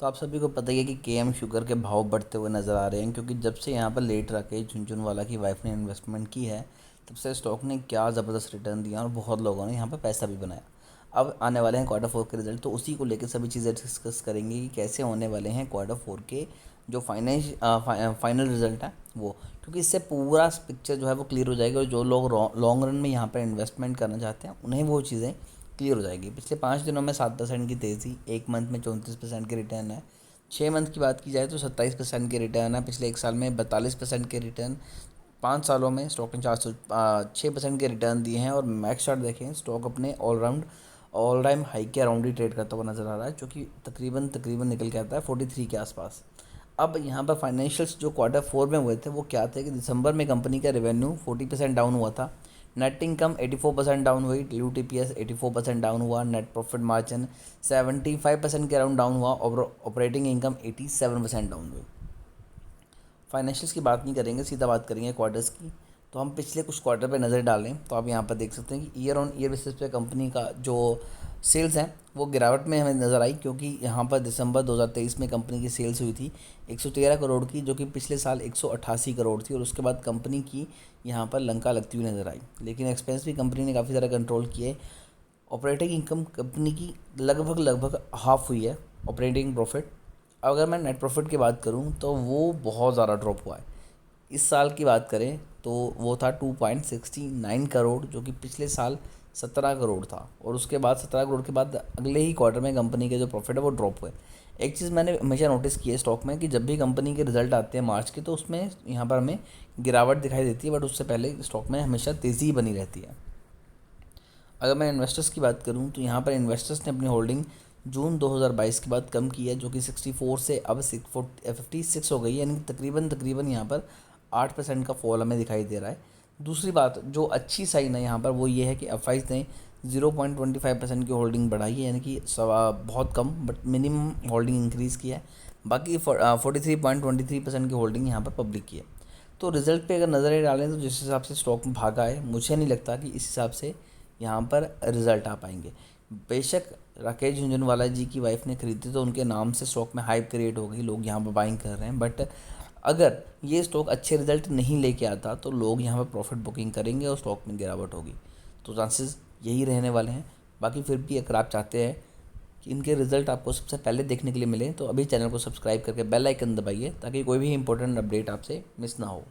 तो आप सभी को पता ही है कि केएम शुगर के भाव बढ़ते हुए नज़र आ रहे हैं, क्योंकि जब से यहाँ पर लेट राकेश झुनझुनवाला की वाइफ ने इन्वेस्टमेंट की है, तब से स्टॉक ने क्या ज़बरदस्त रिटर्न दिया और बहुत लोगों ने यहाँ पर पैसा भी बनाया। अब आने वाले हैं क्वार्टर 4 के रिजल्ट, तो उसी को लेकर सभी चीज़ें डिस्कस करेंगे कि कैसे होने वाले हैं क्वार्टर 4 के जो फाइनल रिजल्ट है वो, क्योंकि इससे पूरा पिक्चर जो है वो क्लियर हो जाएगी और जो लोग लॉन्ग रन में यहाँ पर इन्वेस्टमेंट करना चाहते हैं उन्हें वो चीज़ें क्लियर हो जाएगी। पिछले 5 दिनों में 7% की तेज़ी, एक मंथ में 34% के रिटर्न है, 6 मंथ की बात की जाए तो 27% के रिटर्न है, पिछले एक साल में 42% के रिटर्न, 5 सालों में स्टॉक ने 6% के रिटर्न दिए हैं। और मैक्स चार्ट देखें, स्टॉक अपने ऑल टाइम हाई के अराउंड ही ट्रेड करता हुआ नज़र आ रहा है, जो कि तकरीबन तकरीबन निकल के आता है 43 के आसपास। अब यहाँ पर फाइनेंशियल्स जो क्वार्टर 4 में हुए थे वो क्या थे कि दिसंबर में कंपनी का रेवेन्यू 40% डाउन हुआ था, नेट इनकम 84% डाउन हुई, डिल्यूटेड ईपीएस 84% डाउन हुआ, नेट प्रॉफिट मार्जिन 75% के अराउंड डाउन हुआ और ऑपरेटिंग इनकम 87% डाउन हुई। फाइनेंशियल्स की बात नहीं करेंगे, सीधा बात करेंगे क्वार्टर्स की। तो हम पिछले कुछ क्वार्टर पे नज़र डालें तो आप यहाँ पर देख सकते हैं कि ईयर ऑन ईयर बेसिस पे कंपनी का जो सेल्स हैं वो गिरावट में हमें नज़र आई, क्योंकि यहाँ पर दिसंबर 2023 में कंपनी की सेल्स हुई थी 113 करोड़ की, जो कि पिछले साल 188 करोड़ थी। और उसके बाद कंपनी की यहाँ पर लंका लगती हुई नज़र आई, लेकिन एक्सपेंस भी कंपनी ने काफ़ी ज़्यादा कंट्रोल किए। ऑपरेटिंग इनकम कंपनी की लगभग हाफ हुई है ऑपरेटिंग प्रॉफिट। अगर मैं नेट प्रॉफिट की बात करूं तो वो बहुत ज़्यादा ड्रॉप हुआ है। इस साल की बात करें तो वो था 2.69 करोड़, जो कि पिछले साल 17 करोड़ था। और उसके बाद 17 करोड़ के बाद अगले ही क्वार्टर में कंपनी के जो प्रॉफिट है वो ड्रॉप हुए। एक चीज़ मैंने हमेशा नोटिस की है स्टॉक में कि जब भी कंपनी के रिजल्ट आते हैं मार्च के, तो उसमें यहाँ पर हमें गिरावट दिखाई देती है, बट उससे पहले स्टॉक में हमेशा तेज़ी ही बनी रहती है। अगर मैं इन्वेस्टर्स की बात करूं तो यहाँ पर इन्वेस्टर्स ने अपनी होल्डिंग जून 2022 के बाद कम की है, जो कि 64 से अब 56 हो गई है, यानी तकरीबन तकरीबन यहाँ पर 8% का फॉल हमें दिखाई दे रहा है। दूसरी बात जो अच्छी साइन है यहाँ पर वो ये है कि एफआईज ने 0.25% की होल्डिंग बढ़ाई है, यानी कि बहुत कम बट मिनिमम होल्डिंग इंक्रीज़ की है। बाकी 43.23% की होल्डिंग यहाँ पर पब्लिक की है। तो रिज़ल्ट पे अगर नज़रें डालें तो जिस हिसाब से स्टॉक भागा है, मुझे नहीं लगता कि इस हिसाब से यहाँ पर रिज़ल्ट आ पाएंगे। बेशक राकेश झुनझुनवाला जी की वाइफ ने खरीदी तो उनके नाम से स्टॉक में हाइप क्रिएट हो गई, लोग यहाँ पर बाइंग कर रहे हैं, बट अगर ये स्टॉक अच्छे रिजल्ट नहीं लेके आता तो लोग यहाँ पर प्रॉफिट बुकिंग करेंगे और स्टॉक में गिरावट होगी। तो चांसेस यही रहने वाले हैं। बाकी फिर भी अगर आप चाहते हैं कि इनके रिज़ल्ट आपको सबसे पहले देखने के लिए मिले तो अभी चैनल को सब्सक्राइब करके बेल आइकन दबाइए, ताकि कोई भी इंपॉर्टेंट अपडेट आपसे मिस ना हो।